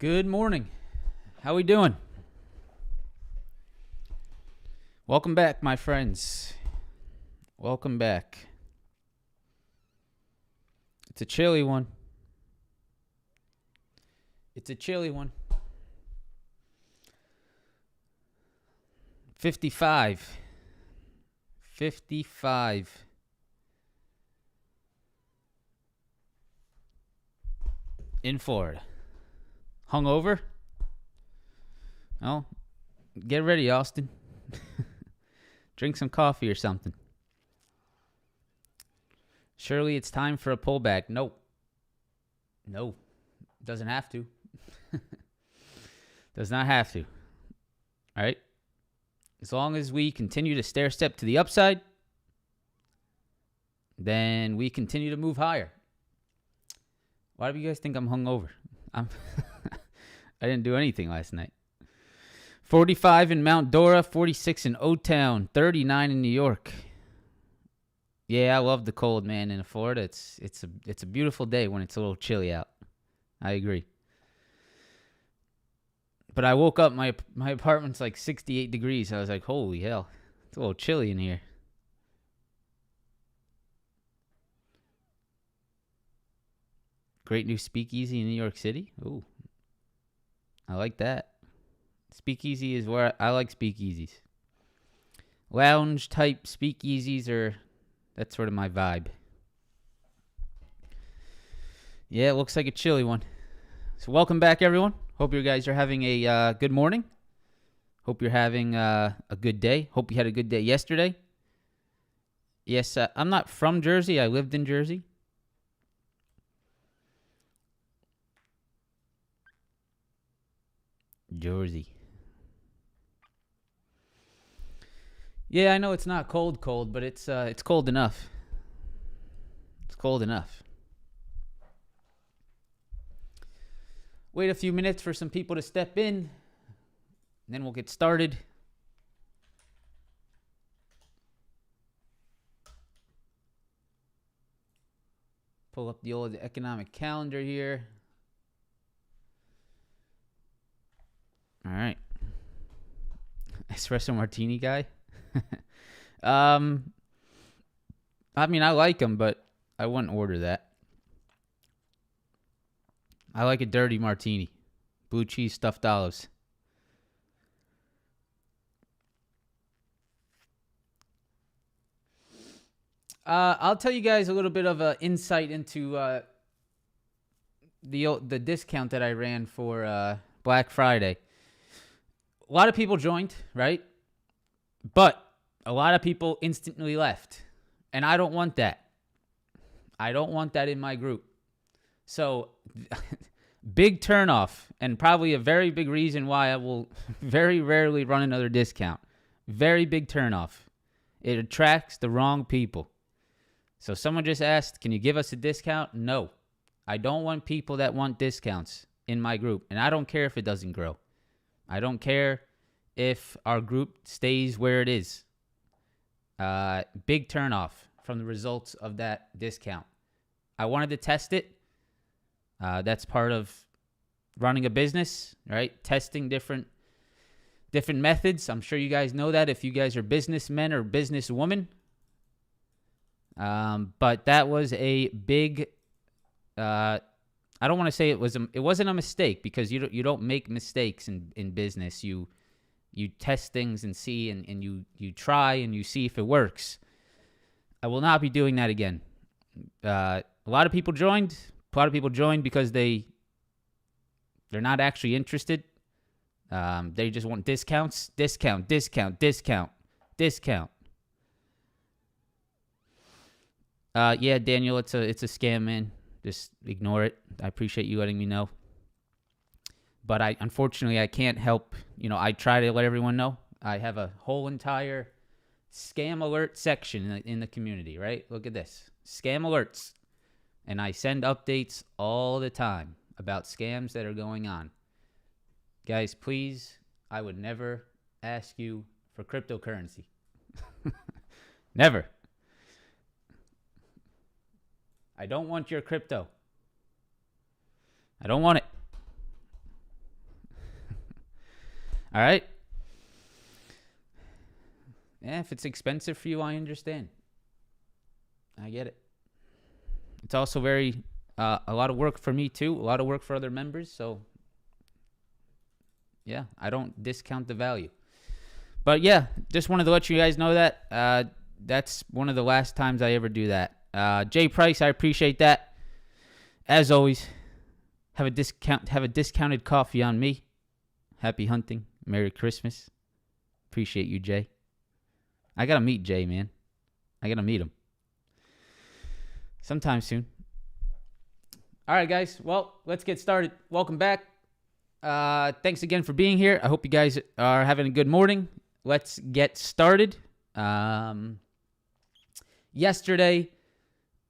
Good morning. How we doing? Welcome back, my friends. Welcome back. It's a chilly one. It's a chilly one. 55. 55. In Florida. Hungover? Oh, get ready, Austin. Drink some coffee or something. Surely it's time for a pullback. Nope. No. Doesn't have to. Does not have to. All right? As long as we continue to stair step to the upside, then we continue to move higher. Why do you guys think I'm hungover? I didn't do anything last night. 45 in Mount Dora, 46 in O-Town, 39 in New York. Yeah, I love the cold, man, in Florida. It's a beautiful day when it's a little chilly out. I agree. But I woke up, my apartment's like 68 degrees. I was like, holy hell, it's a little chilly in here. Great new speakeasy in New York City. Ooh, I like that. Speakeasy is where I like speakeasies. Lounge type speakeasies that's sort of my vibe. Yeah, it looks like a chilly one. So welcome back, everyone. Hope you guys are having a good morning. Hope you're having a good day. Hope you had a good day yesterday. Yes, I'm not from Jersey. I lived in Jersey. Jersey. Yeah, I know it's not cold, but it's cold enough. It's cold enough. Wait a few minutes for some people to step in, and then we'll get started. Pull up the old economic calendar here. All right. Espresso martini guy. I mean, I like them, but I wouldn't order that. I like a dirty martini. Blue cheese, stuffed olives. I'll tell you guys a little bit of an insight into the discount that I ran for Black Friday. A lot of people joined, right? But a lot of people instantly left. And I don't want that. I don't want that in my group. So, big turnoff, and probably a very big reason why I will very rarely run another discount. Very big turnoff. It attracts the wrong people. So someone just asked, can you give us a discount? No. I don't want people that want discounts in my group. And I don't care if it doesn't grow. I don't care if our group stays where it is. Big turnoff from the results of that discount. I wanted to test it. That's part of running a business, right? Testing different methods. I'm sure you guys know that if you guys are businessmen or businesswomen. But that was a big. I don't want to say it wasn't a mistake, because you don't make mistakes in business. You test things and see, and you try and you see if it works. I will not be doing that again. A lot of people joined. A lot of people joined because they're not actually interested. They just want discounts. Discount. Yeah, Daniel, it's a scam, man. Just ignore it. I appreciate you letting me know. But unfortunately I can't help. I try to let everyone know. I have a whole entire scam alert section in the community, right? Look at this. Scam alerts. And I send updates all the time about scams that are going on. Guys, please, I would never ask you for cryptocurrency. Never. I don't want your crypto. I don't want it. All right? Yeah, if it's expensive for you, I understand. I get it. It's also a lot of work for me too, a lot of work for other members. So, yeah, I don't discount the value. But yeah, just wanted to let you guys know that. That's one of the last times I ever do that. Jay Price, I appreciate that. As always, have a discounted coffee on me. Happy hunting. Merry Christmas. Appreciate you, Jay. I got to meet Jay, man. I got to meet him sometime soon. All right, guys. Well, let's get started. Welcome back. Thanks again for being here. I hope you guys are having a good morning. Let's get started. Yesterday,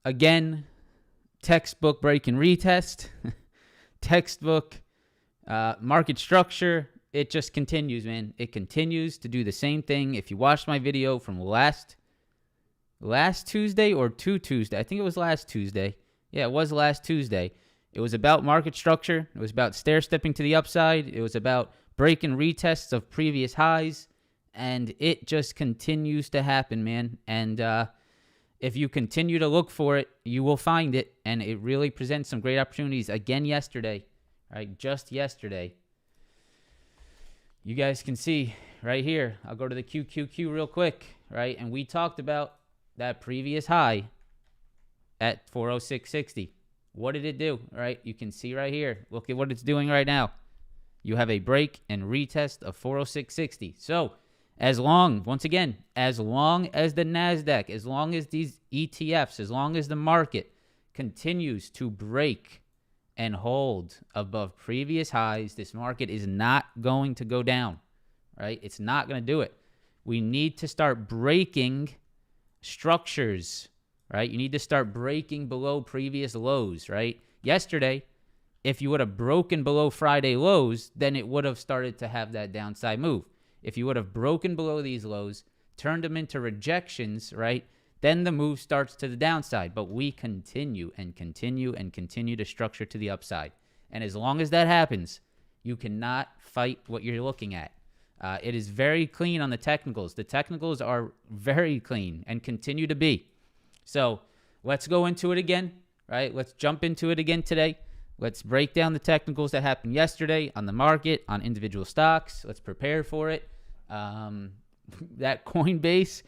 again, textbook break and retest. Textbook market structure. It just continues, man. It continues to do the same thing. If you watched my video from last Tuesday or Tuesday, I think it was last Tuesday. Yeah, it was last Tuesday. It was about market structure. It was about stair stepping to the upside. It was about break and retests of previous highs. And it just continues to happen, man. And if you continue to look for it, you will find it. And it really presents some great opportunities. Again, yesterday, right? Just yesterday. You guys can see right here. I'll go to the QQQ real quick, right? And we talked about that previous high at 406.60. What did it do, right? You can see right here. Look at what it's doing right now. You have a break and retest of 406.60. So, as long as the NASDAQ, as long as these ETFs, as long as the market continues to break and hold above previous highs, this market is not going to go down, right? It's not going to do it. We need to start breaking structures, right? You need to start breaking below previous lows, right? Yesterday, if you would have broken below Friday lows, then it would have started to have that downside move. If you would have broken below these lows, turned them into rejections, right? Then the move starts to the downside. But we continue and continue and continue to structure to the upside. And as long as that happens, you cannot fight what you're looking at. It is very clean on the technicals. The technicals are very clean and continue to be. So let's go into it again, right? Let's jump into it again today. Let's break down the technicals that happened yesterday on the market, on individual stocks. Let's prepare for it. That Coinbase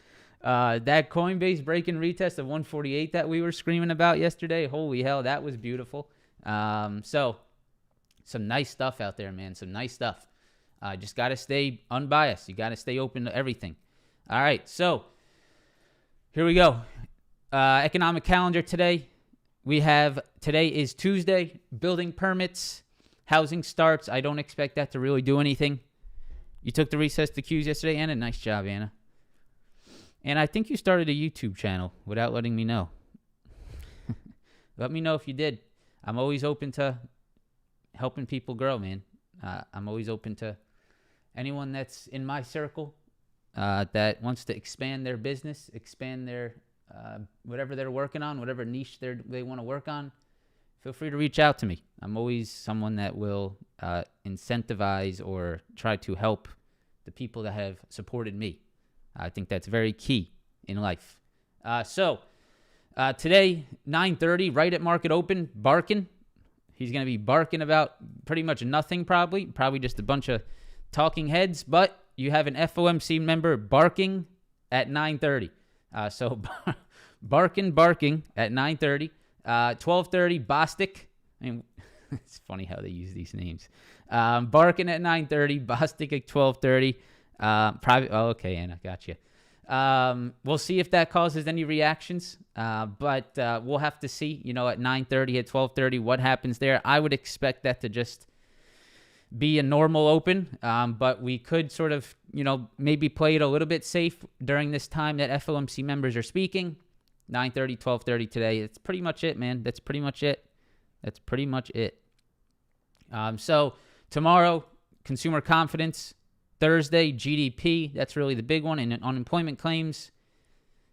break and retest of 148 that we were screaming about yesterday. Holy hell, that was beautiful. So some nice stuff out there, man. Some nice stuff. Just got to stay unbiased. You got to stay open to everything. All right, so here we go. Economic calendar today. Today is Tuesday, building permits, housing starts. I don't expect that to really do anything. You took the recess to Qs yesterday, Anna. Nice job, Anna. And I think you started a YouTube channel without letting me know. Let me know if you did. I'm always open to helping people grow, man. I'm always open to anyone that's in my circle that wants to expand their business, expand their whatever they're working on, whatever niche they want to work on. Feel free to reach out to me. I'm always someone that will incentivize or try to help the people that have supported me. I think that's very key in life. So today, 9:30, right at market open, barking. He's going to be barking about pretty much nothing probably just a bunch of talking heads, but you have an FOMC member barking at 9:30. So barking at 9:30. 12:30, Bostic. I mean, it's funny how they use these names. Barking at 9:30, Bostic at 12:30. Okay, Anna, gotcha. We'll see if that causes any reactions, but we'll have to see, at 9:30, at 12:30, what happens there. I would expect that to just be a normal open, but we could sort of, maybe play it a little bit safe during this time that FOMC members are speaking. 9:30, 12:30 today. That's pretty much it, man. That's pretty much it. So tomorrow, consumer confidence. Thursday, GDP. That's really the big one. And unemployment claims.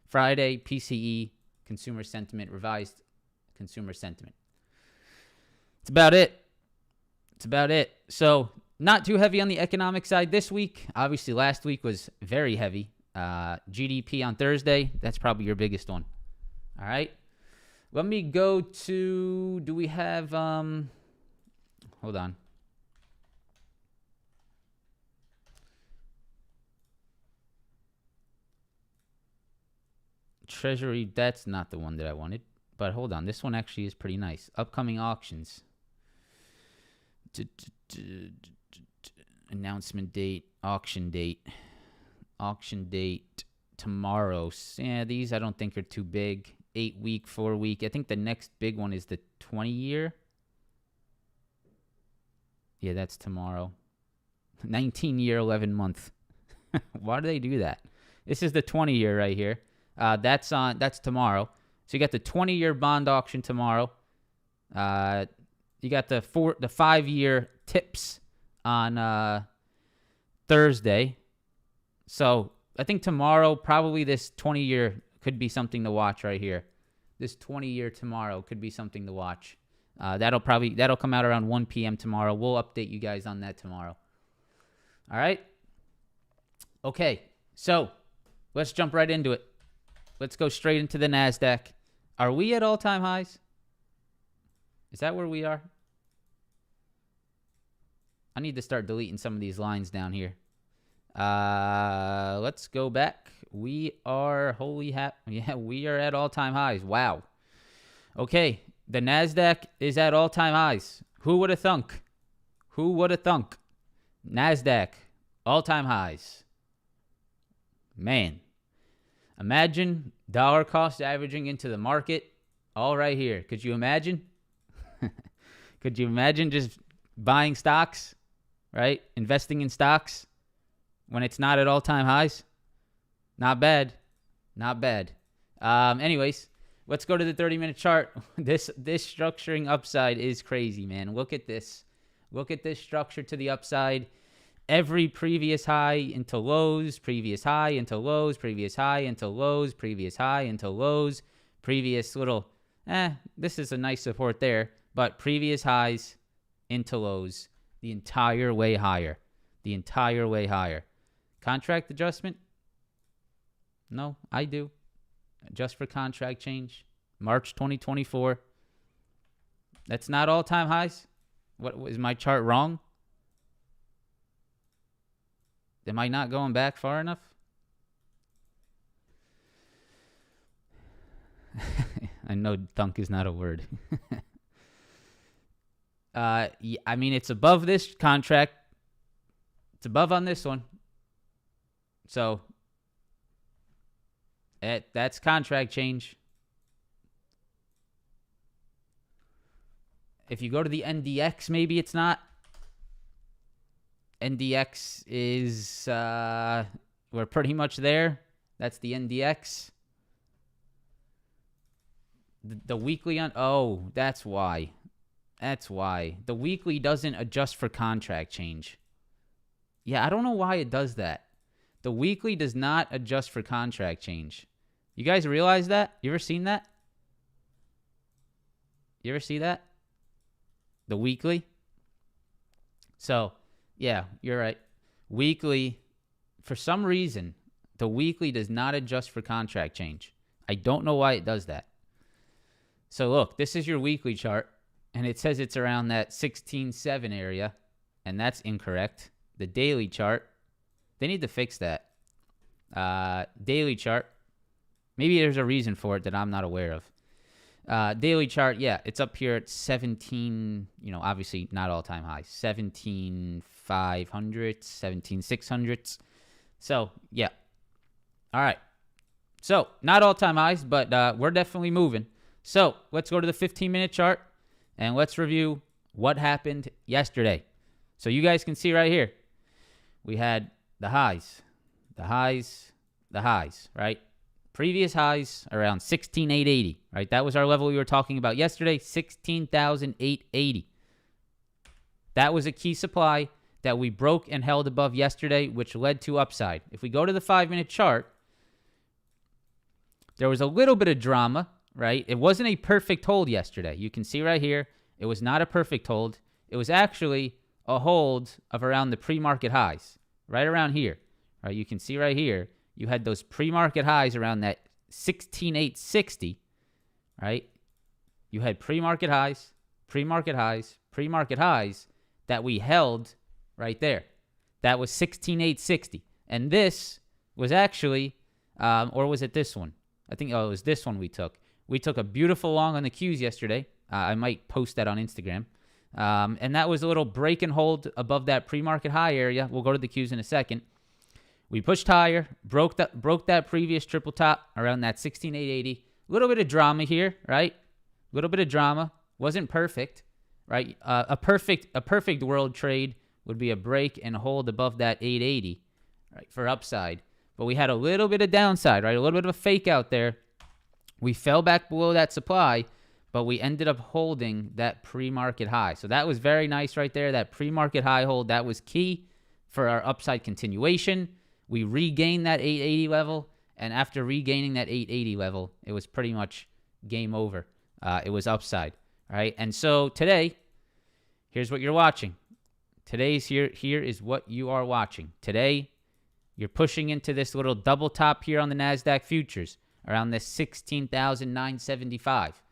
Friday, PCE, consumer sentiment, revised consumer sentiment. It's about it. So not too heavy on the economic side this week. Obviously, last week was very heavy. GDP on Thursday, that's probably your biggest one. All right. Let me go to, do we have, hold on. Treasury, that's not the one that I wanted. But hold on, this one actually is pretty nice. Upcoming auctions. Announcement date, auction date. Auction date tomorrow. Yeah, these I don't think are too big. 8-week, 4-week. I think the next big one is the 20-year. Yeah, that's tomorrow. 19-year, 11-month. Why do they do that? This is the 20-year right here. That's tomorrow. So you got the 20-year bond auction tomorrow. You got the 5-year tips on Thursday. So I think tomorrow, probably this 20-year could be something to watch right here. This 20-year tomorrow could be something to watch. That'll come out around 1 p.m. tomorrow. We'll update you guys on that tomorrow. All right. Okay. So let's jump right into it. Let's go straight into the NASDAQ. Are we at all-time highs? Is that where we are? I need to start deleting some of these lines down here. Let's go back. We are we are at all-time highs. Wow. Okay, the NASDAQ is at all-time highs. Who would have thunk? Who would have thunk? NASDAQ, all-time highs. Man. Imagine dollar cost averaging into the market all right here. Could you imagine? Could you imagine just buying stocks, right? Investing in stocks when it's not at all-time highs? Not bad. Not bad. Anyways, let's go to the 30-minute chart. This structuring upside is crazy, man. Look at this. Look at this structure to the upside. Every previous high into lows, previous high into lows, previous high into lows, previous high into lows, previous little, this is a nice support there, but previous highs into lows the entire way higher. The entire way higher. Contract adjustment? No, I do. Adjust for contract change. March 2024. That's not all-time highs? What, is my chart wrong? Am I not going back far enough? I know thunk is not a word. Yeah, I mean, it's above this contract. It's above on this one. So, that's contract change. If you go to the NDX, maybe it's not. NDX is, we're pretty much there. That's the NDX. The weekly that's why. That's why. The weekly doesn't adjust for contract change. Yeah, I don't know why it does that. The weekly does not adjust for contract change. You guys realize that? You ever seen that? You ever see that? The weekly? So, yeah, you're right. Weekly, for some reason, the weekly does not adjust for contract change. I don't know why it does that. So look, this is your weekly chart, and it says it's around that 16.7 area, and that's incorrect. The daily chart, they need to fix that. Daily chart, maybe there's a reason for it that I'm not aware of. Daily chart, yeah, it's up here at 17, obviously not all-time high, 17,500, 17,600. So, yeah. All right. So, not all-time highs, but we're definitely moving. So, let's go to the 15-minute chart, and let's review what happened yesterday. So, you guys can see right here, we had the highs, right? Previous highs around 16,880, right? That was our level we were talking about yesterday, 16,880. That was a key supply that we broke and held above yesterday, which led to upside. If we go to the 5-minute chart, there was a little bit of drama, right? It wasn't a perfect hold yesterday. You can see right here, it was not a perfect hold. It was actually a hold of around the pre-market highs, right around here. Right, you can see right here, you had those pre-market highs around that 16,860, right? You had pre-market highs, pre-market highs, pre-market highs that we held right there. That was 16,860. And this was actually, or was it this one? I think, it was this one we took. We took a beautiful long on the Qs yesterday. I might post that on Instagram. And that was a little break and hold above that pre-market high area. We'll go to the Qs in a second. We pushed higher, broke that previous triple top around that 16,880. A little bit of drama here, right? A little bit of drama. Wasn't perfect, right? A perfect world trade would be a break and hold above that 880, right, for upside. But we had a little bit of downside, right? A little bit of a fake out there. We fell back below that supply, but we ended up holding that pre-market high. So that was very nice right there. That pre-market high hold, that was key for our upside continuation. We regained that 880 level, and after regaining that 880 level, it was pretty much game over. It was upside, right? And so today, here's what you're watching. Here is what you are watching. Today, you're pushing into this little double top here on the NASDAQ futures around this 16,975.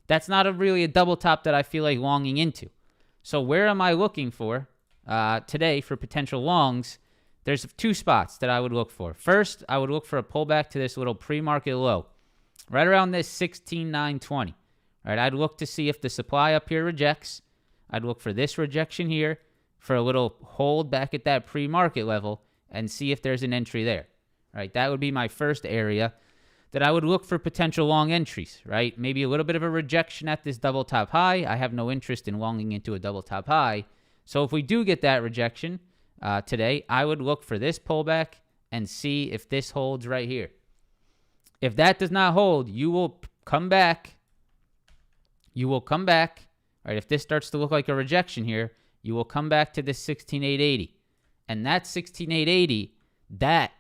That's not really a double top that I feel like longing into. So where am I looking for today for potential longs? There's two spots that I would look for. First, I would look for a pullback to this little pre-market low, right around this 16,920. All right, I'd look to see if the supply up here rejects. I'd look for this rejection here for a little hold back at that pre-market level and see if there's an entry there. All right, that would be my first area that I would look for potential long entries, right? Maybe a little bit of a rejection at this double top high. I have no interest in longing into a double top high. So if we do get that rejection today, I would look for this pullback and see if this holds right here. If that does not hold, you will come back. Right? If this starts to look like a rejection here, you will come back to this 16,880. And that 16,880, that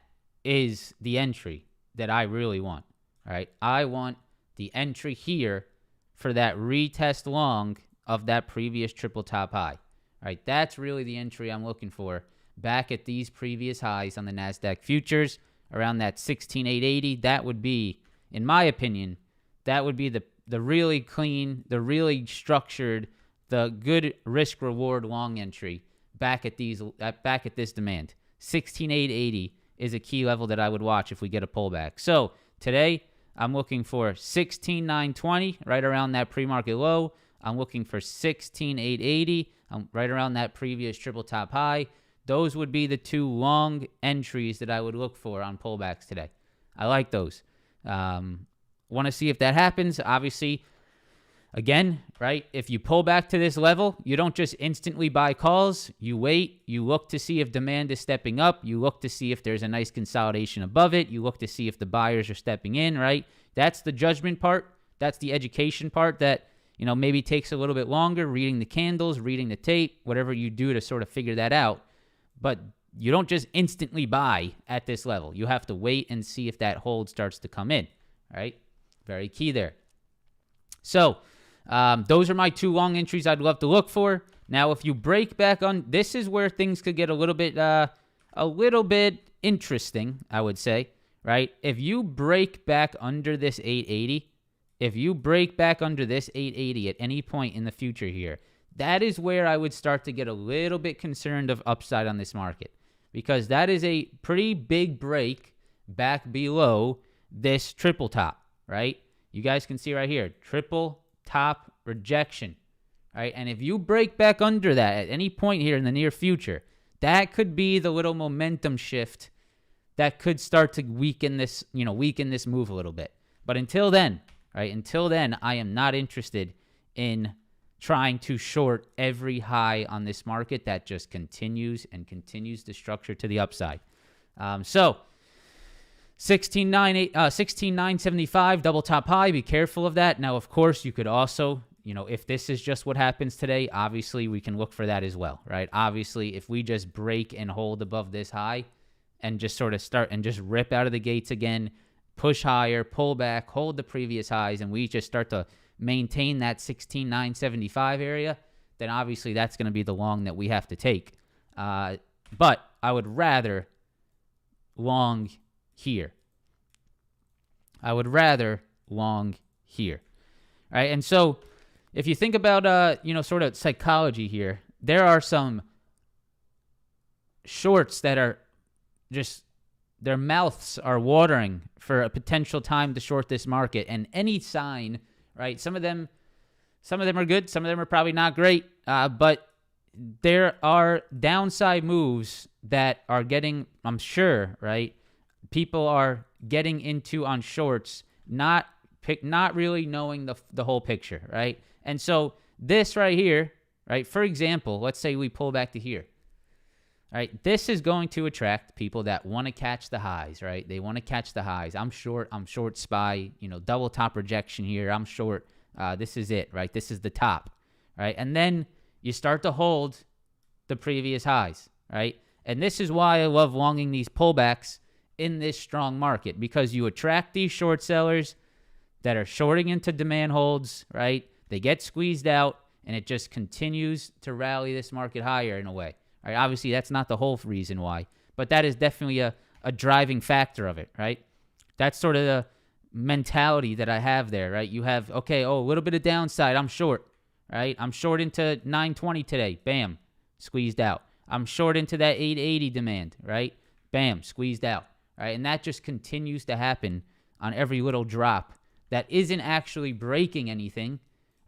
is the entry that I really want. All right? I want the entry here for that retest long of that previous triple top high. All right, that's really the entry I'm looking for back at these previous highs on the NASDAQ futures around that 16,880. That would be, in my opinion, that would be the really clean, the really structured, the good risk reward long entry back at this demand. 16,880 is a key level that I would watch if we get a pullback. So today I'm looking for 16,920 right around that pre-market low. I'm looking for 16,880. Right around that previous triple top high. Those would be the two long entries that I would look for on pullbacks today. I like those. Want to see if that happens. Obviously, again, right, if you pull back to this level, you don't just instantly buy calls. You wait. You look to see if demand is stepping up. You look to see if there's a nice consolidation above it. You look to see if the buyers are stepping in, right? That's the judgment part. That's the education part that, maybe takes a little bit longer, reading the candles, reading the tape, whatever you do to sort of figure that out. But you don't just instantly buy at this level. You have to wait and see if that hold starts to come in, right? Very key there. So those are my two long entries I'd love to look for. Now, if you break back on, this is where things could get a little bit interesting, I would say, right? If you break back under this 880, at any point in the future here, that is where I would start to get a little bit concerned of upside on this market, because that is a pretty big break back below this triple top, right? You guys can see right here, triple top rejection, right? And if you break back under that at any point here in the near future, that could be the little momentum shift that could start to weaken this move a little bit. But until then, right? Until then, I am not interested in trying to short every high on this market that just continues to structure to the upside. So 16,975 double top high. Be careful of that. Now, of course, you could also, if this is just what happens today, obviously we can look for that as well, right? Obviously, if we just break and hold above this high and just sort of start and just rip out of the gates again, push higher, pull back, hold the previous highs, and we just start to maintain that 16,975 area, then obviously that's going to be the long that we have to take. But I would rather long here. I would rather long here. All right, and so if you think about, sort of psychology here, there are some shorts that are just, their mouths are watering for a potential time to short this market. And any sign, right, some of them are good, some of them are probably not great, but there are downside moves that are getting, I'm sure, right, people are getting into on shorts, not really knowing the whole picture, right? And so this right here, right, for example, let's say we pull back to here. All right, this is going to attract people that want to catch the highs, right? They want to catch the highs. I'm short SPY, double top rejection here. I'm short. This is it, right? This is the top, right? And then you start to hold the previous highs, right? And this is why I love longing these pullbacks in this strong market, because you attract these short sellers that are shorting into demand holds, right? They get squeezed out, and it just continues to rally this market higher in a way. Right? Obviously, that's not the whole reason why, but that is definitely a driving factor of it, right? That's sort of the mentality that I have there, right? You have, a little bit of downside. I'm short, right? I'm short into 920 today. Bam, squeezed out. I'm short into that 880 demand, right? Bam, squeezed out, right? And that just continues to happen on every little drop that isn't actually breaking anything,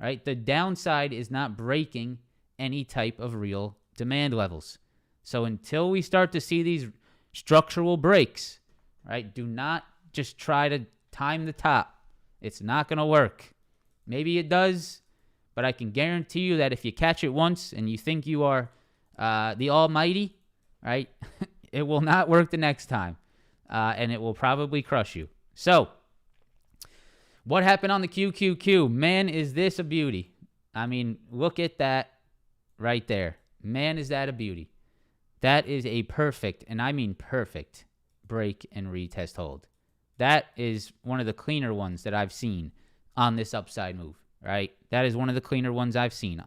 right? The downside is not breaking any type of real demand levels. So until we start to see these structural breaks, right, do not just try to time the top. It's not going to work. Maybe it does, but I can guarantee you that if you catch it once and you think you are the almighty, right, it will not work the next time, and it will probably crush you. So what happened on the QQQ? Man, is this a beauty. I mean, look at that right there. Man, is that a beauty. That is a perfect, and I mean perfect, break and retest hold. That is one of the cleaner ones that I've seen on this upside move, right? That is one of the cleaner ones I've seen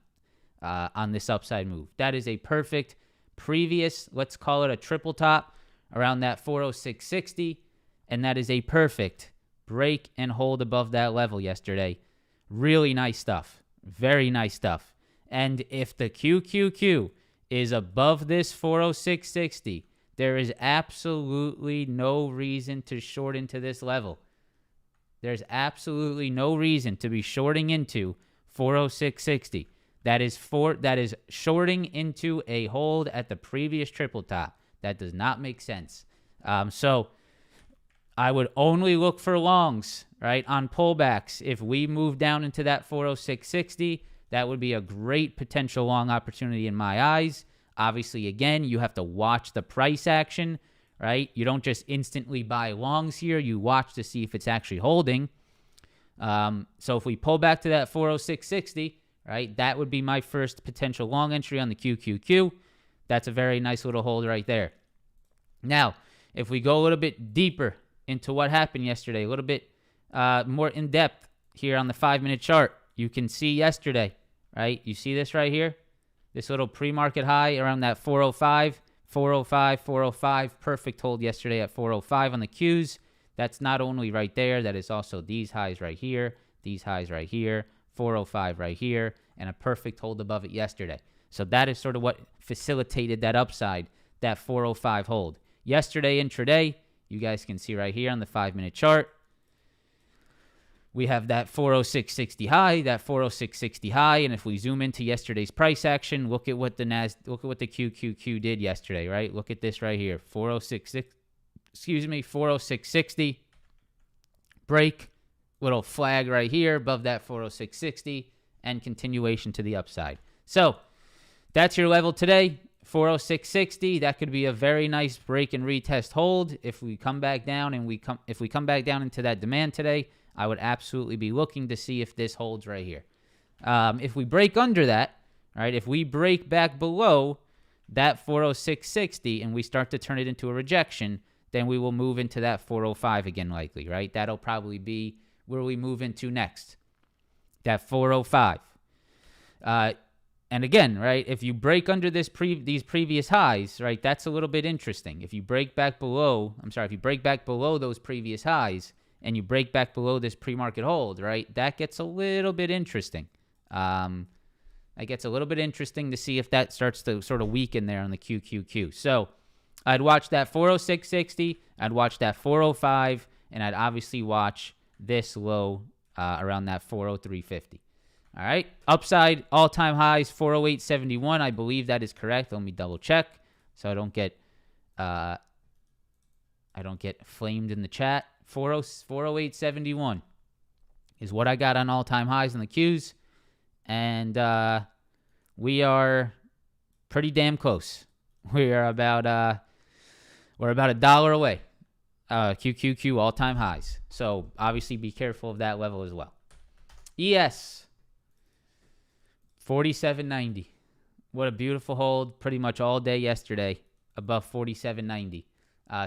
on this upside move. That is a perfect previous, let's call it a triple top around that 406.60, and that is a perfect break and hold above that level yesterday. Really nice stuff. Very nice stuff. And if the QQQ is above this 406.60, there is absolutely no reason to short into this level. There's absolutely no reason to be shorting into 406.60. That is shorting into a hold at the previous triple top. That does not make sense. So I would only look for longs, right, on pullbacks. If we move down into that 406.60, that would be a great potential long opportunity in my eyes. Obviously, again, you have to watch the price action, right? You don't just instantly buy longs here. You watch to see if it's actually holding. So if we pull back to that 406.60, right, that would be my first potential long entry on the QQQ. That's a very nice little hold right there. Now, if we go a little bit deeper into what happened yesterday, a little bit more in depth here on the 5-minute chart, you can see yesterday, right? You see this right here? This little pre-market high around that 405, 405, 405. Perfect hold yesterday at 405 on the Qs. That's not only right there, that is also these highs right here, these highs right here, 405 right here, and a perfect hold above it yesterday. So that is sort of what facilitated that upside, that 405 hold. Yesterday intraday, you guys can see right here on the 5-minute chart, we have that 406.60 high, that 406.60 high, and if we zoom into yesterday's price action, look at what the QQQ did yesterday, right? Look at this right here, 406.60 break, little flag right here above that 406.60, and continuation to the upside. So that's your level today, 406.60. That could be a very nice break and retest hold if we come back down if we come back down into that demand today. I would absolutely be looking to see if this holds right here. If we break under that, right, if we break back below that 406.60 and we start to turn it into a rejection, then we will move into that 405 again likely, right? That'll probably be where we move into next, that 405. And And again, right, if you break under these previous highs, right, that's a little bit interesting. If you break back below, if you break back below those previous highs and you break back below this pre-market hold, right, that gets a little bit interesting. That gets a little bit interesting to see if that starts to sort of weaken there on the QQQ. So I'd watch that 406.60, I'd watch that 405, and I'd obviously watch this low around that 403.50. All right, upside all-time highs 408.71. I believe that is correct. Let me double check so I don't get flamed in the chat. 408.71 is what I got on all-time highs in the Qs, and we are pretty damn close. We are about $1 away. QQQ all-time highs. So obviously be careful of that level as well. ES 47.90. What a beautiful hold. Pretty much all day yesterday above 47.90.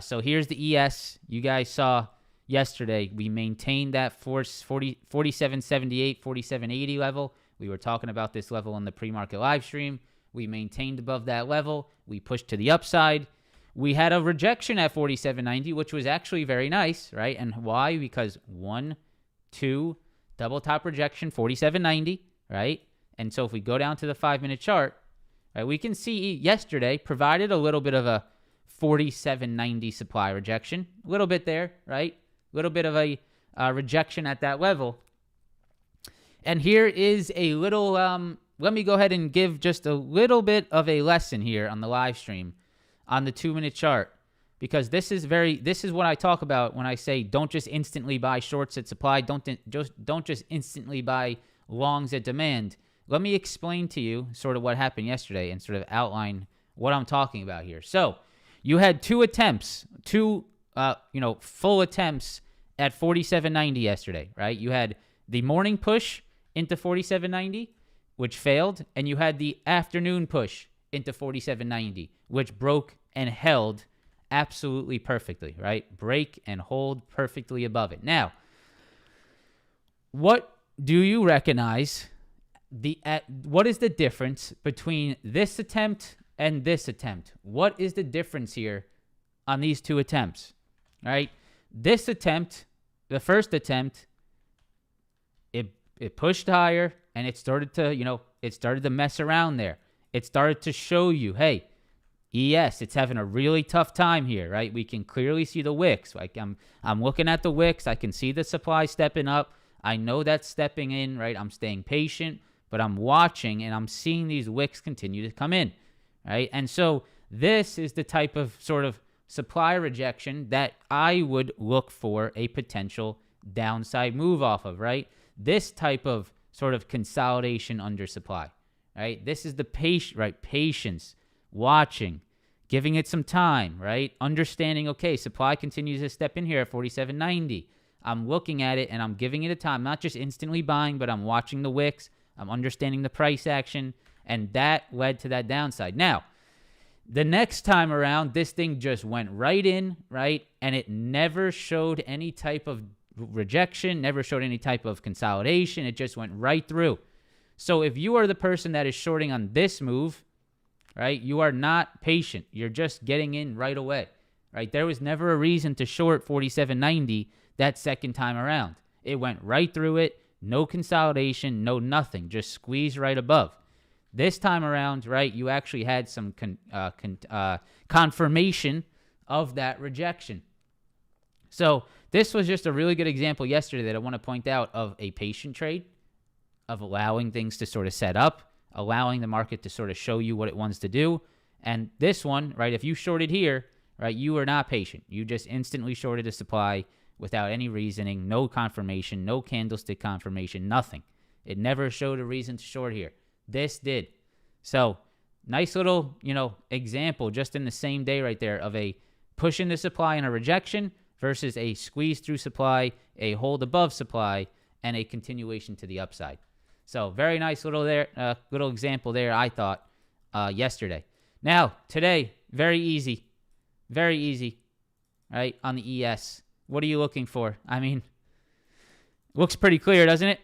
So here's the ES. You guys saw yesterday we maintained that 47.78, 47.80 level. We were talking about this level on the pre-market live stream. We maintained above that level. We pushed to the upside. We had a rejection at 47.90, which was actually very nice, right? And why? Because 1, 2, double top rejection, 47.90, right? And so if we go down to the 5-minute chart, right, we can see yesterday provided a little bit of a 47.90 supply rejection. A little bit there, right? A little bit of a rejection at that level. And here is a little, let me go ahead and give just a little bit of a lesson here on the live stream on the 2-minute chart, because this is what I talk about when I say don't just instantly buy shorts at supply. Don't just instantly buy longs at demand. Let me explain to you sort of what happened yesterday and sort of outline what I'm talking about here. So you had two full attempts at 47.90 yesterday, right? You had the morning push into 47.90, which failed, and you had the afternoon push into 47.90, which broke and held absolutely perfectly, right? Break and hold perfectly above it. Now, what do you recognize? What is the difference between this attempt and this attempt? What is the difference here on these two attempts? All right, this attempt, the first attempt, it pushed higher and it started to mess around there. It started to show you, hey, ES, it's having a really tough time here, right? We can clearly see the wicks. Like I'm looking at the wicks. I can see the supply stepping up. I know that's stepping in, right? I'm staying patient, but I'm watching and I'm seeing these wicks continue to come in, right? And so this is the type of sort of supply rejection that I would look for a potential downside move off of, right? This type of sort of consolidation under supply, right? This is the patience, watching, giving it some time, right? Understanding, okay, supply continues to step in here at 47.90. I'm looking at it and I'm giving it a time, not just instantly buying, but I'm watching the wicks. I'm understanding the price action, and that led to that downside. Now, the next time around, this thing just went right in, right? And it never showed any type of rejection, never showed any type of consolidation. It just went right through. So if you are the person that is shorting on this move, right, you are not patient. You're just getting in right away, right? There was never a reason to short 47.90 that second time around. It went right through it. No consolidation, no nothing, just squeeze right above. This time around, right, you actually had some confirmation of that rejection. So this was just a really good example yesterday that I want to point out of a patient trade, of allowing things to sort of set up, allowing the market to sort of show you what it wants to do. And this one, right, if you shorted here, right, you were not patient. You just instantly shorted a supply without any reasoning, no confirmation, no candlestick confirmation, nothing. It never showed a reason to short here. This did. So nice little, example just in the same day right there of a push into supply and a rejection versus a squeeze through supply, a hold above supply, and a continuation to the upside. So very nice little example there, I thought, yesterday. Now, today, very easy, right, on the ES. What are you looking for? I mean, looks pretty clear, doesn't it?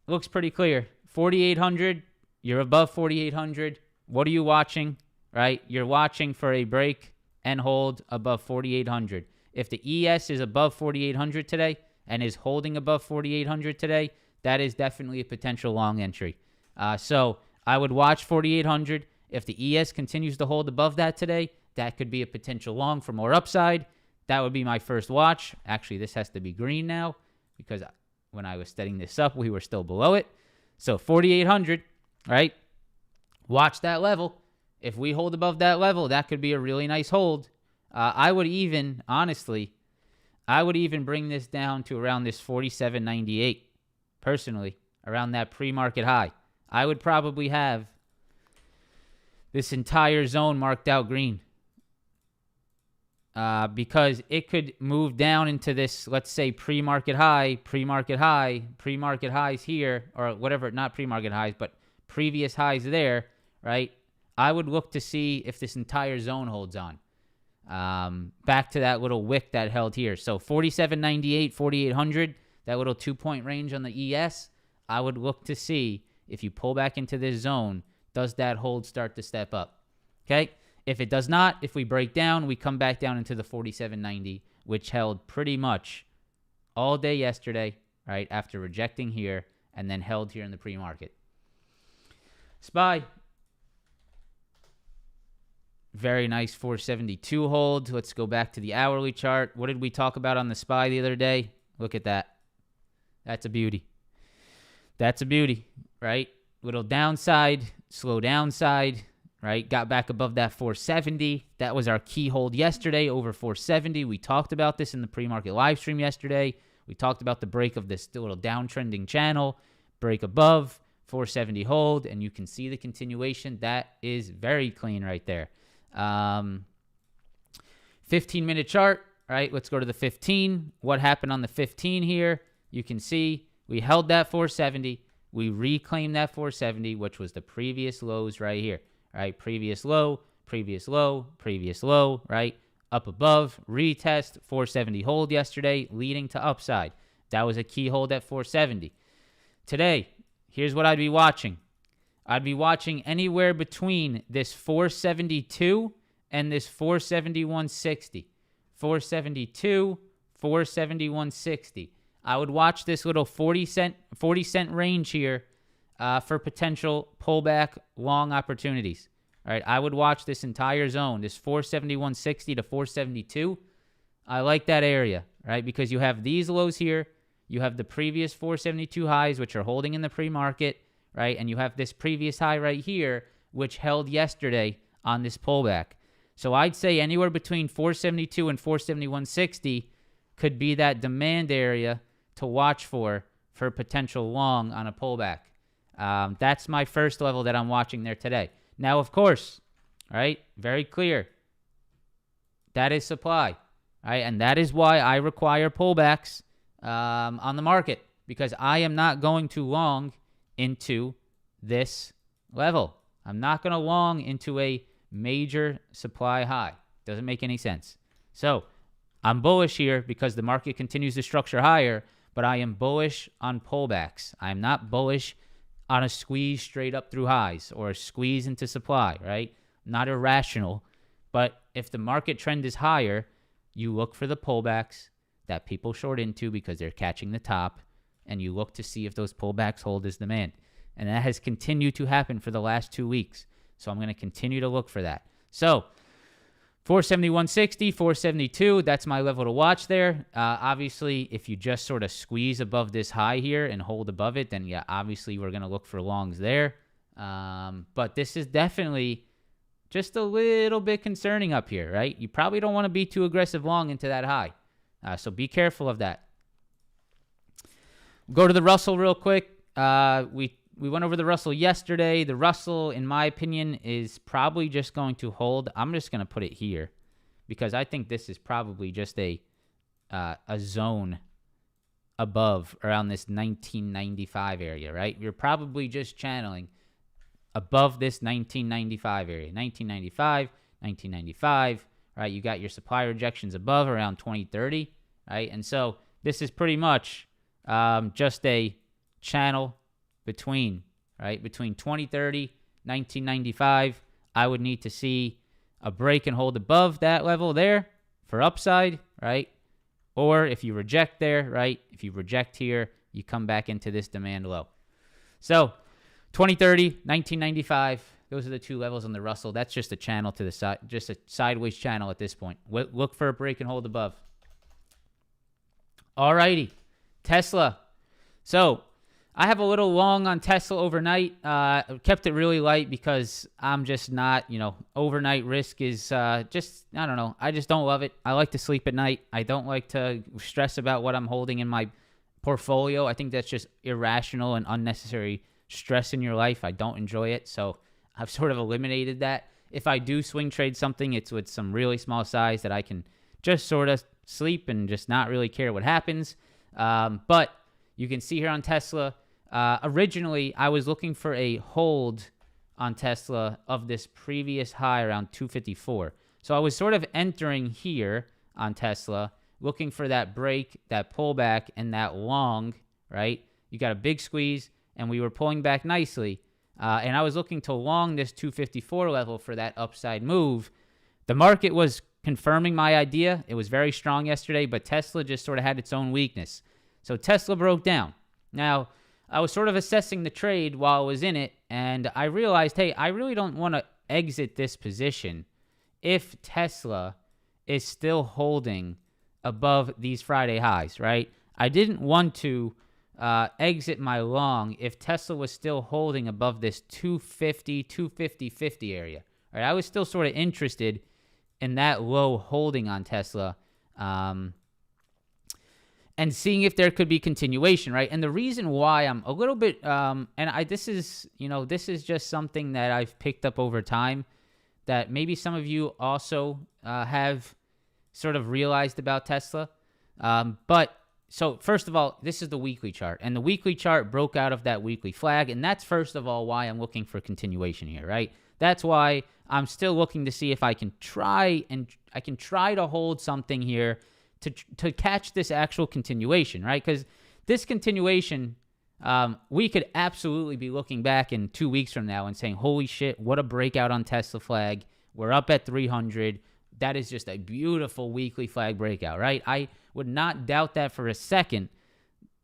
Looks pretty clear. 4,800, You're above 4,800. What are you watching, right? You're watching for a break and hold above 4,800. If the ES is above 4,800 today and is holding above 4,800 today, that is definitely a potential long entry. So I would watch 4,800. If the ES continues to hold above that today, that could be a potential long for more upside. That would be my first watch. Actually, this has to be green now because when I was setting this up, we were still below it. So 4,800, right? Watch that level. If we hold above that level, that could be a really nice hold. I would even, honestly, bring this down to around this 47.98, personally, around that pre-market high. I would probably have this entire zone marked out green because it could move down into this, let's say, pre-market highs here, or whatever, not pre-market highs, but previous highs there, right? I would look to see if this entire zone holds on. Back to that little wick that held here. So 47.98, 4,800, that little 2-point range on the ES, I would look to see if you pull back into this zone, does that hold start to step up? Okay? If it does not, if we break down, we come back down into the 47.90, which held pretty much all day yesterday, right, after rejecting here and then held here in the pre-market. SPY. Very nice 472 hold. Let's go back to the hourly chart. What did we talk about on the SPY the other day? Look at that. That's a beauty. That's a beauty, right? Little downside, slow downside, right? Got back above that 470. That was our key hold yesterday over 470. We talked about this in the pre-market live stream yesterday. We talked about the break of this little downtrending channel, break above 470 hold, and you can see the continuation. That is very clean right there. 15-minute chart, right? Let's go to the 15. What happened on the 15 here? You can see we held that 470. We reclaimed that 470, which was the previous lows right here, right? Previous low, previous low, previous low, right? Up above, retest, 470 hold yesterday, leading to upside. That was a key hold at 470. Today, here's what I'd be watching. I'd be watching anywhere between this 472 and this 471.60. 472, 471.60. I would watch this little 40 cent range here for potential pullback long opportunities. All right, I would watch this entire zone, this 471.60 to 472. I like that area, right? Because you have these lows here. You have the previous 472 highs, which are holding in the pre-market, right? And you have this previous high right here, which held yesterday on this pullback. So I'd say anywhere between 472 and 471.60 could be that demand area to watch for potential long on a pullback. That's my first level that I'm watching there today. Now, of course, right, very clear, that is supply, right? And that is why I require pullbacks on the market, because I am not going to long into this level. I'm not going to long into a major supply high. Doesn't make any sense. So I'm bullish here because the market continues to structure higher, but I am bullish on pullbacks. I'm not bullish on a squeeze straight up through highs or a squeeze into supply, right? Not irrational. But if the market trend is higher, you look for the pullbacks that people short into because they're catching the top, and you look to see if those pullbacks hold as demand. And that has continued to happen for the last 2 weeks. So I'm going to continue to look for that. So 471.60, 472, that's my level to watch there. Obviously, if you just sort of squeeze above this high here and hold above it, then yeah, obviously we're going to look for longs there. But this is definitely just a little bit concerning up here, right? You probably don't want to be too aggressive long into that high. So be careful of that. Go to the Russell real quick. We went over the Russell yesterday. The Russell, in my opinion, is probably just going to hold. I'm just going to put it here because I think this is probably just a zone above around this 1995 area, right? You're probably just channeling above this 1995 area. 1995, right? You got your supply rejections above around 2030, right? And so this is pretty much just a channel between, right? Between 2030, 1995, I would need to see a break and hold above that level there for upside, right? Or if you reject there, right? If you reject here, you come back into this demand low. So 2030, 1995, those are the two levels on the Russell. That's just a channel to the side, just a sideways channel at this point. Look for a break and hold above. All righty, Tesla. So I have a little long on Tesla overnight. Kept it really light because I'm just not, overnight risk is I don't know. I just don't love it. I like to sleep at night. I don't like to stress about what I'm holding in my portfolio. I think that's just irrational and unnecessary stress in your life. I don't enjoy it. So I've sort of eliminated that. If I do swing trade something, it's with some really small size that I can just sort of sleep and just not really care what happens. But you can see here on Tesla, originally I was looking for a hold on Tesla of this previous high around 254. So I was sort of entering here on Tesla, looking for that break, that pullback, and that long, right? You got a big squeeze, and we were pulling back nicely. And I was looking to long this 254 level for that upside move. The market was confirming my idea. It was very strong yesterday, but Tesla just sort of had its own weakness. So Tesla broke down. Now, I was sort of assessing the trade while I was in it, and I realized, hey, I really don't want to exit this position if Tesla is still holding above these Friday highs, right? I didn't want to exit my long if Tesla was still holding above this 250, 250 area. Right? I was still sort of interested in that low holding on Tesla and seeing if there could be continuation, right? And the reason why I'm a little bit, this is just something that I've picked up over time that maybe some of you also have sort of realized about Tesla. So first of all, this is the weekly chart, and the weekly chart broke out of that weekly flag, and that's first of all why I'm looking for continuation here, right? That's why I'm still looking to see if I can try to hold something here to catch this actual continuation, right? Because this continuation, we could absolutely be looking back in 2 weeks from now and saying, holy shit, what a breakout on Tesla flag. We're up at 300. That is just a beautiful weekly flag breakout, right? I would not doubt that for a second,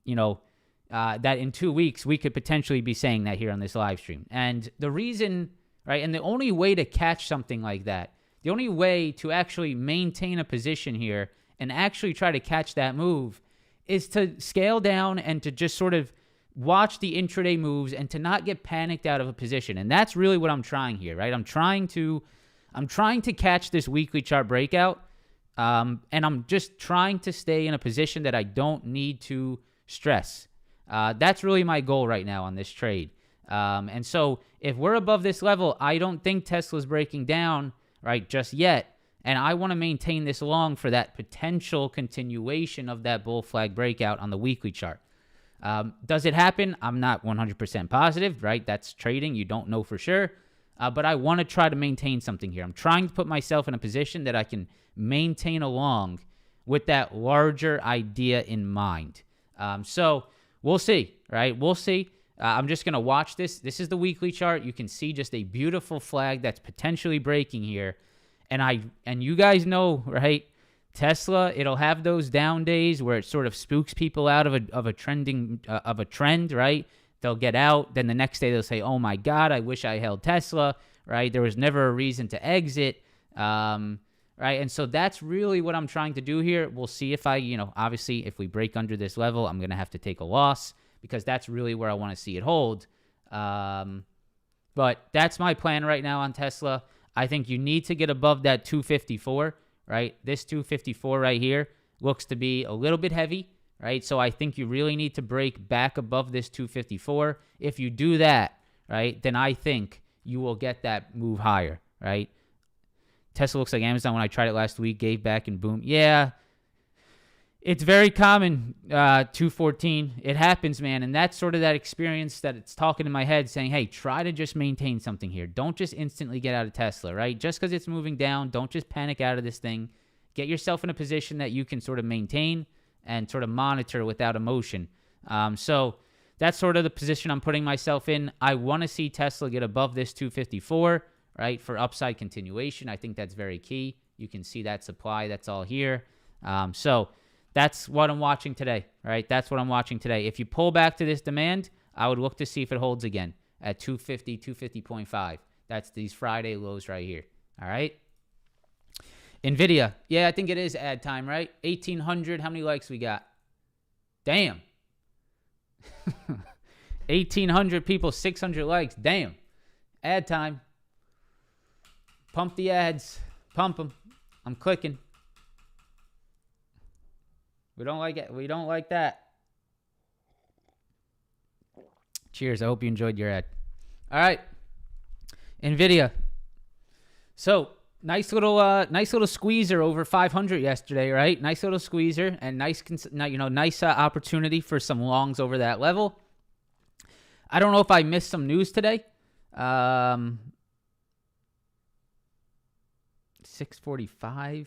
that in 2 weeks we could potentially be saying that here on this live stream. And the reason, right, and the only way to catch something like that, the only way to actually maintain a position here and actually try to catch that move is to scale down and to just sort of watch the intraday moves and to not get panicked out of a position. And that's really what I'm trying here, right? I'm trying to catch this weekly chart breakout, and I'm just trying to stay in a position that I don't need to stress. That's really my goal right now on this trade. And so if we're above this level, I don't think Tesla's breaking down, right, just yet. And I want to maintain this long for that potential continuation of that bull flag breakout on the weekly chart. Does it happen? I'm not 100% positive, right? That's trading. You don't know for sure. But I want to try to maintain something here. I'm trying to put myself in a position that I can maintain along with that larger idea in mind. So we'll see, right? We'll see. I'm just going to watch this. This is the weekly chart. You can see just a beautiful flag that's potentially breaking here. And you guys know, right? Tesla, it'll have those down days where it sort of spooks people out of a trend, right? They'll get out. Then the next day they'll say, oh my God, I wish I held Tesla, right? There was never a reason to exit, right? And so that's really what I'm trying to do here. We'll see if obviously if we break under this level, I'm going to have to take a loss because that's really where I want to see it hold. But that's my plan right now on Tesla. I think you need to get above that 254, right? This 254 right here looks to be a little bit heavy, right? So I think you really need to break back above this 254. If you do that, right, then I think you will get that move higher, right? Tesla looks like Amazon when I tried it last week, gave back and boom. Yeah, it's very common, 214. It happens, man. And that's sort of that experience that it's talking in my head saying, hey, try to just maintain something here. Don't just instantly get out of Tesla, right? Just because it's moving down, don't just panic out of this thing. Get yourself in a position that you can sort of maintain and sort of monitor without emotion. So that's sort of the position I'm putting myself in. I want to see Tesla get above this 254, right, for upside continuation. I think that's very key. You can see that supply. That's all here. So that's what I'm watching today, right? That's what I'm watching today. If you pull back to this demand, I would look to see if it holds again at 250, 250.5. That's these Friday lows right here, all right? NVIDIA, yeah, I think it is ad time, right? 1,800, how many likes we got? Damn. 1,800 people, 600 likes. Damn. Ad time. Pump the ads. Pump them. I'm clicking. We don't like it. We don't like that. Cheers. I hope you enjoyed your ad. All right. NVIDIA. So, nice little squeezer over 500 yesterday, right? Nice little squeezer and nice opportunity for some longs over that level. I don't know if I missed some news today. 6:45.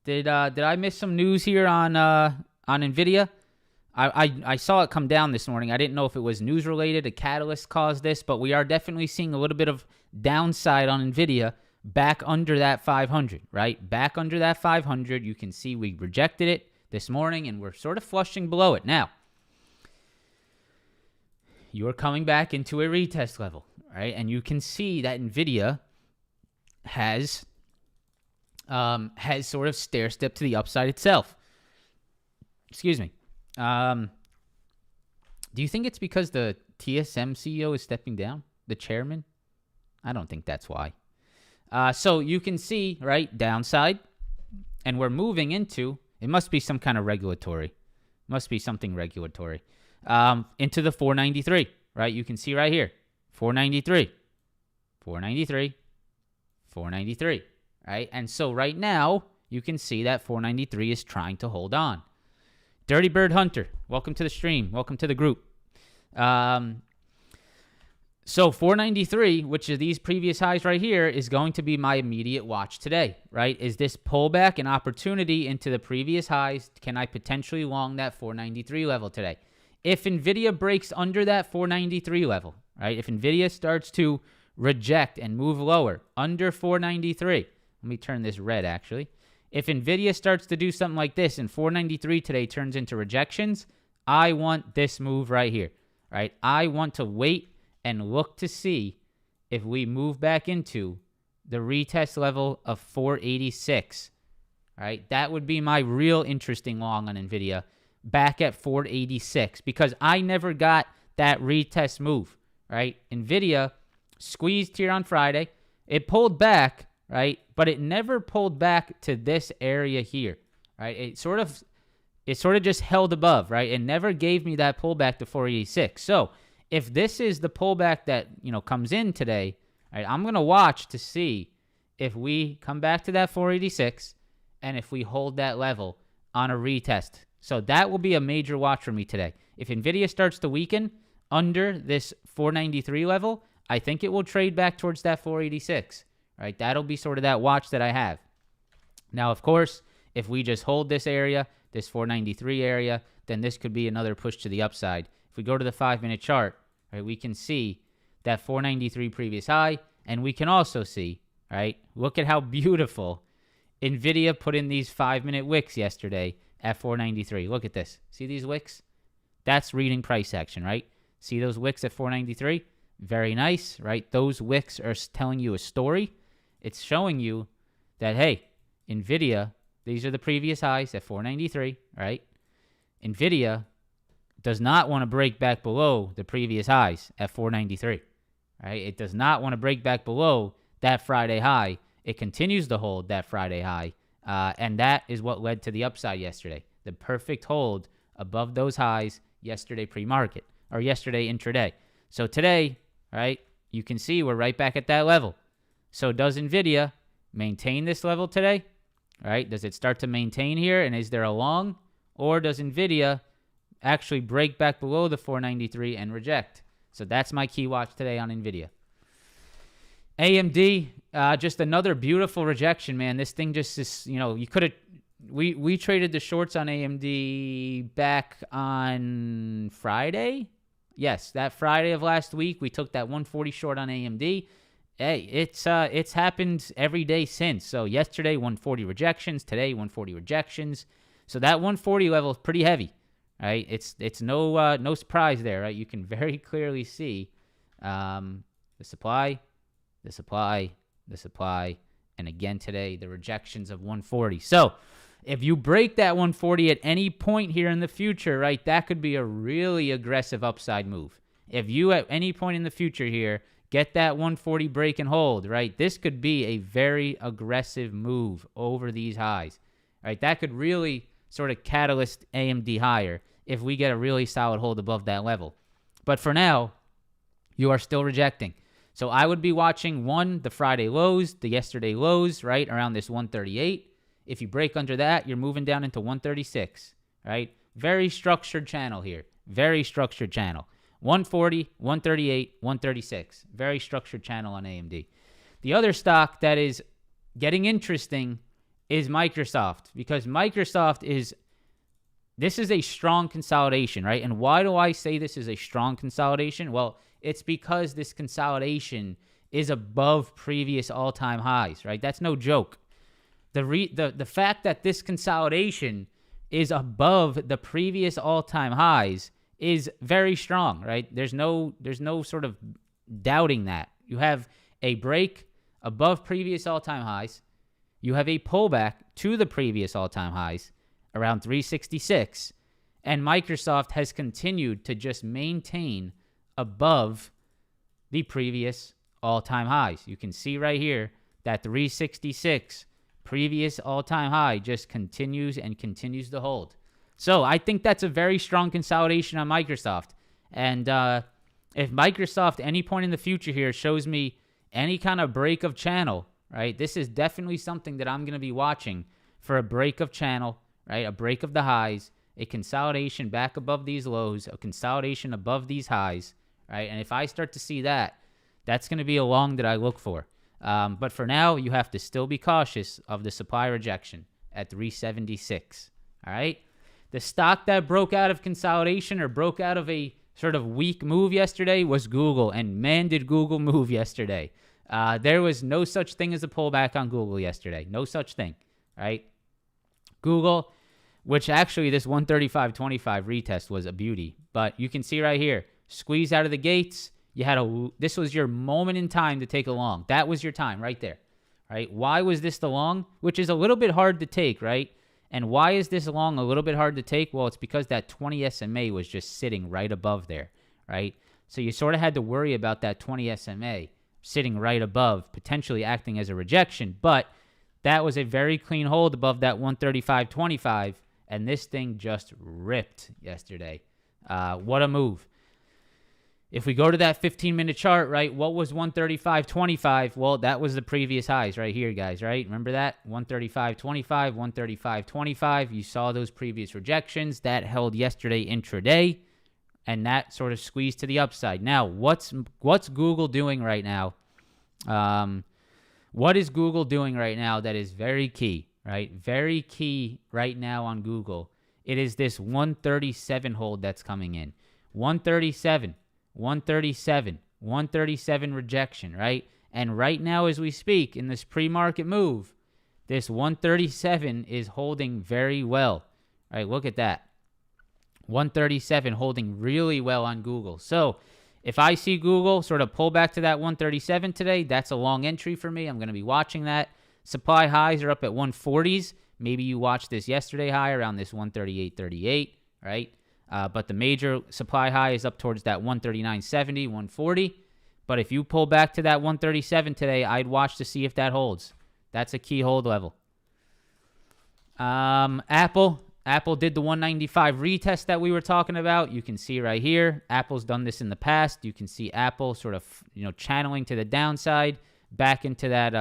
Did I miss some news here on NVIDIA? I saw it come down this morning. I didn't know if it was news related, a catalyst caused this, but we are definitely seeing a little bit of downside on NVIDIA back under that 500, right? Back under that 500. You can see we rejected it this morning, and we're sort of flushing below it. Now, you're coming back into a retest level, right? And you can see that NVIDIA has sort of stair-stepped to the upside itself. Excuse me. Do you think it's because the TSM CEO is stepping down? The chairman? I don't think that's why. So you can see, right, downside, and we're moving into, it must be some kind of regulatory. Must be something regulatory. Into the 493, right? You can see right here, 493, 493, 493, right? And so right now, you can see that 493 is trying to hold on. Dirty Bird Hunter, welcome to the stream. Welcome to the group. So 493, which are these previous highs right here, is going to be my immediate watch today, right? Is this pullback an opportunity into the previous highs? Can I potentially long that 493 level today? If NVIDIA breaks under that 493 level, right? If NVIDIA starts to reject and move lower under 493, let me turn this red actually. If NVIDIA starts to do something like this and 493 today turns into rejections, I want this move right here, right? I want to wait and look to see if we move back into the retest level of 486, right? That would be my real interesting long on NVIDIA back at 486 because I never got that retest move, right? NVIDIA squeezed here on Friday. It pulled back, right? But it never pulled back to this area here, right? It sort of just held above, right? It never gave me that pullback to 486. So if this is the pullback that, comes in today, right, I'm going to watch to see if we come back to that 486 and if we hold that level on a retest. So that will be a major watch for me today. If NVIDIA starts to weaken under this 493 level, I think it will trade back towards that 486, right? That'll be sort of that watch that I have. Now, of course, if we just hold this area, this 493 area, then this could be another push to the upside. If we go to the 5-minute chart, right, we can see that 493 previous high, and we can also see, right, look at how beautiful NVIDIA put in these 5-minute wicks yesterday at 493. Look at this. See these wicks? That's reading price action, right? See those wicks at 493? Very nice, right? Those wicks are telling you a story. It's showing you that, hey, NVIDIA, these are the previous highs at 493, right? NVIDIA does not want to break back below the previous highs at 493, right? It does not want to break back below that Friday high. It continues to hold that Friday high, and that is what led to the upside yesterday. The perfect hold above those highs yesterday pre-market, or yesterday intraday. So today, right, you can see we're right back at that level. So does NVIDIA maintain this level today? Right? Does it start to maintain here, and is there a long? Or does NVIDIA actually break back below the 493 and reject? So that's my key watch today on NVIDIA. AMD, just another beautiful rejection, man. This thing just is, you could have, we traded the shorts on AMD back on Friday. Yes, that Friday of last week, we took that 140 short on AMD. Hey, it's happened every day since. So yesterday 140 rejections, today 140 rejections. So that 140 level is pretty heavy, right? It's no surprise there, right? You can very clearly see the supply, the supply, the supply, and again today the rejections of 140. So if you break that 140 at any point here in the future, right, that could be a really aggressive upside move. If you at any point in the future here get that 140 break and hold, right, this could be a very aggressive move over these highs, right? That could really sort of catalyst AMD higher if we get a really solid hold above that level. But for now, you are still rejecting. So I would be watching, one, the Friday lows, the yesterday lows, right, around this 138. If you break under that, you're moving down into 136, right? Very structured channel here. Very structured channel. 140, 138, 136. Very structured channel on AMD. The other stock that is getting interesting is Microsoft, because this is a strong consolidation, right? And why do I say this is a strong consolidation? Well, it's because this consolidation is above previous all-time highs, right? That's no joke. The fact that this consolidation is above the previous all-time highs is very strong, right? There's no sort of doubting that. You have a break above previous all-time highs. You have a pullback to the previous all-time highs around 366, and Microsoft has continued to just maintain above the previous all-time highs. You can see right here that 366 previous all-time high just continues and continues to hold. So I think that's a very strong consolidation on Microsoft. And if Microsoft any point in the future here shows me any kind of break of channel, right, this is definitely something that I'm going to be watching for a break of channel, right, a break of the highs, a consolidation back above these lows, a consolidation above these highs, right? And if I start to see that, that's going to be a long that I look for. But for now, you have to still be cautious of the supply rejection at 376, all right? The stock that broke out of consolidation or broke out of a sort of weak move yesterday was Google, and man, did Google move yesterday. There was no such thing as a pullback on Google yesterday. No such thing, right? Google, which actually this 135.25 retest was a beauty, but you can see right here, squeeze out of the gates. This was your moment in time to take a long. That was your time right there, right? Why was this the long? Which is a little bit hard to take, right? And why is this long a little bit hard to take? Well, it's because that 20 SMA was just sitting right above there, right? So you sort of had to worry about that 20 SMA sitting right above, potentially acting as a rejection. But that was a very clean hold above that 135.25, and this thing just ripped yesterday. What a move. If we go to that 15-minute chart, right, what was 135.25? Well, that was the previous highs right here, guys, right? Remember that? 135.25, 135.25. You saw those previous rejections. That held yesterday intraday, and that sort of squeezed to the upside. Now, what's Google doing right now? What is Google doing right now that is very key, right? Very key right now on Google. It is this 137 hold that's coming in. 137. 137 rejection, right? And right now as we speak in this pre-market move, this 137 is holding very well, right? Look at that. 137 holding really well on Google. So if I see Google sort of pull back to that 137 today, that's a long entry for me. I'm going to be watching that. Supply highs are up at 140s. Maybe you watched this yesterday high around this 138.38, right? But the major supply high is up towards that 139.70, 140. But if you pull back to that 137 today, I'd watch to see if that holds. That's a key hold level. Apple did the 195 retest that we were talking about. You can see right here, Apple's done this in the past. You can see Apple sort of, channeling to the downside, back into that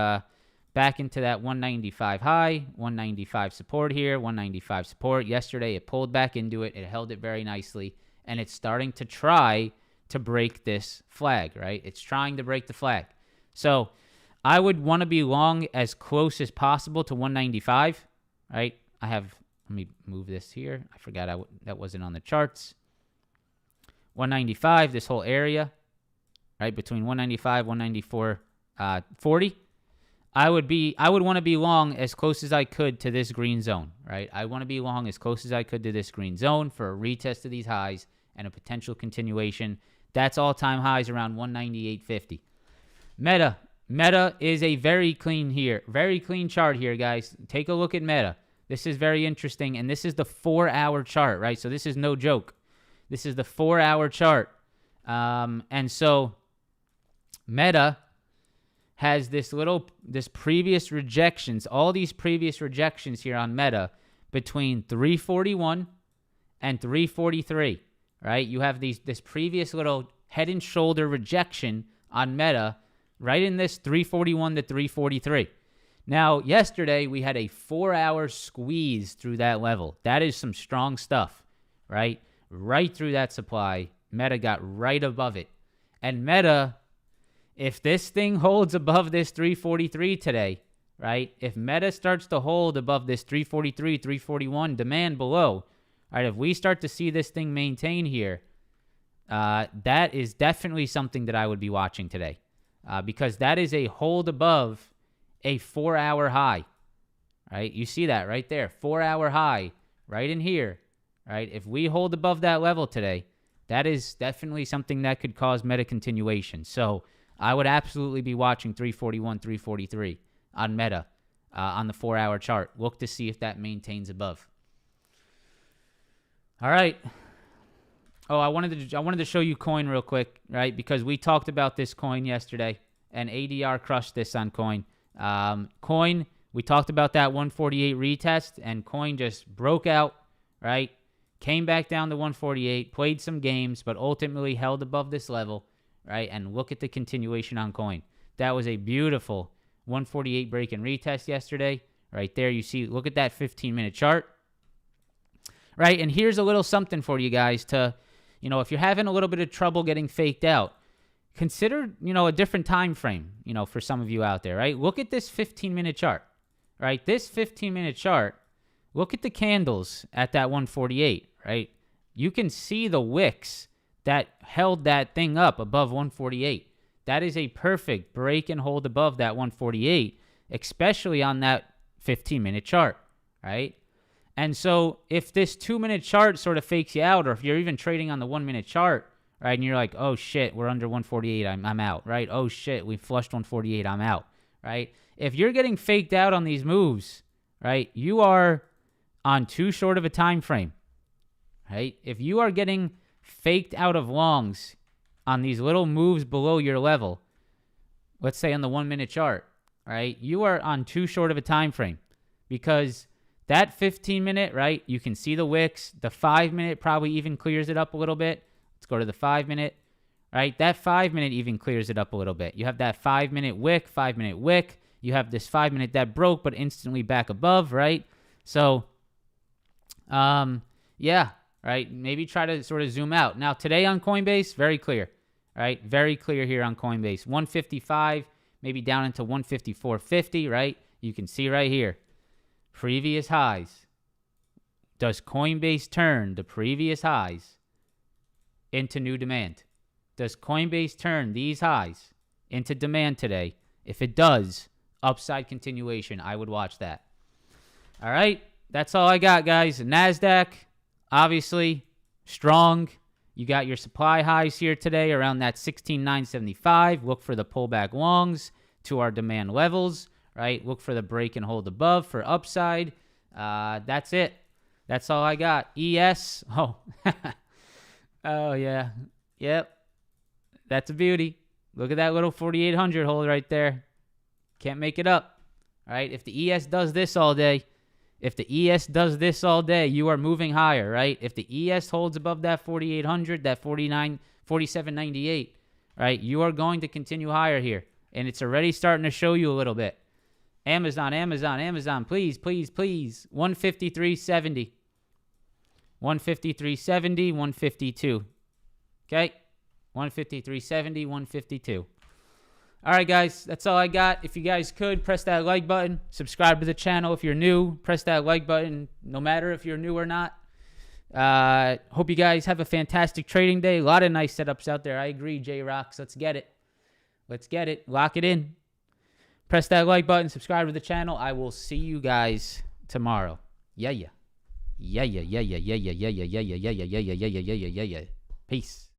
195 high, 195 support here, 195 support. Yesterday, it pulled back into it. It held it very nicely, and it's starting to try to break this flag, right? It's trying to break the flag. So I would want to be long as close as possible to 195, right? let me move this here. I forgot that wasn't on the charts. 195, this whole area, right, between 195, 194.40. I would want to be long as close as I could to this green zone, right? I want to be long as close as I could to this green zone for a retest of these highs and a potential continuation. That's all-time highs around 198.50. Meta is a very clean chart here, guys. Take a look at Meta. This is very interesting, and this is the 4-hour chart, right? So this is no joke. This is the 4-hour chart. And so Meta has this previous rejections, all these previous rejections here on Meta between 341 and 343, right? You have this previous little head and shoulder rejection on Meta right in this 341 to 343. Now, yesterday we had a 4-hour squeeze through that level. That is some strong stuff, right? Right through that supply. Meta got right above it. And Meta, if this thing holds above this 343 today, right? If Meta starts to hold above this 343, 341 demand below, right? If we start to see this thing maintain here, that is definitely something that I would be watching today, because that is a hold above a 4-hour high, right? You see that right there, 4-hour high right in here, right? If we hold above that level today, that is definitely something that could cause Meta continuation. So I would absolutely be watching 341, 343 on Meta on the 4-hour chart. Look to see if that maintains above. All right. Oh, I wanted to show you coin real quick, right? Because we talked about this coin yesterday, and ADR crushed this on coin. Coin, we talked about that 148 retest, and coin just broke out, right? Came back down to 148, played some games, but ultimately held above this level, right? And look at the continuation on coin. That was a beautiful 148 break and retest yesterday. Right there, you see, look at that 15-minute chart. Right, and here's a little something for you guys to, if you're having a little bit of trouble getting faked out, consider, a different time frame, for some of you out there, right? Look at this 15-minute chart, right? This 15-minute chart, look at the candles at that 148, right? You can see the wicks that held that thing up above 148. That is a perfect break and hold above that 148, especially on that 15-minute chart, right? And so if this 2-minute chart sort of fakes you out, or if you're even trading on the 1-minute chart, right, and you're like, oh, shit, we're under 148, I'm out, right? Oh, shit, we flushed 148, I'm out, right? If you're getting faked out on these moves, right, you are on too short of a time frame, right? If you are getting faked out of longs on these little moves below your level, let's say on the 1-minute chart, right, you are on too short of a time frame, because that 15-minute, right, you can see the wicks. The 5-minute probably even clears it up a little bit. Let's go to the 5-minute, right? That 5-minute even clears it up a little bit. You have that 5-minute wick, 5-minute wick. You have this 5-minute that broke but instantly back above, right? So, yeah, right? Maybe try to sort of zoom out. Now, today on Coinbase, very clear, right? Very clear here on Coinbase. 155, maybe down into 154.50, right? You can see right here. Previous highs. Does Coinbase turn the previous highs into new demand? Does Coinbase turn these highs into demand today? If it does, upside continuation. I would watch that. All right. That's all I got, guys. NASDAQ, obviously, strong. You got your supply highs here today around that 16,975. Look for the pullback longs to our demand levels. Right? Look for the break and hold above for upside. That's it. That's all I got. ES. Oh. Oh, yeah. Yep. That's a beauty. Look at that little 4,800 hold right there. Can't make it up. Right? If the ES does this all day, you are moving higher, right? If the ES holds above that 4,800, that 47.98, right? You are going to continue higher here. And it's already starting to show you a little bit. Amazon, please. 153.70. 153.70, 152. Okay? 153.70, 152. All right, guys, that's all I got. If you guys could, press that like button. Subscribe to the channel if you're new. Press that like button, no matter if you're new or not. Hope you guys have a fantastic trading day. A lot of nice setups out there. I agree, J-Rocks. Let's get it. Let's get it. Lock it in. Press that like button. Subscribe to the channel. I will see you guys tomorrow. Yeah. Peace.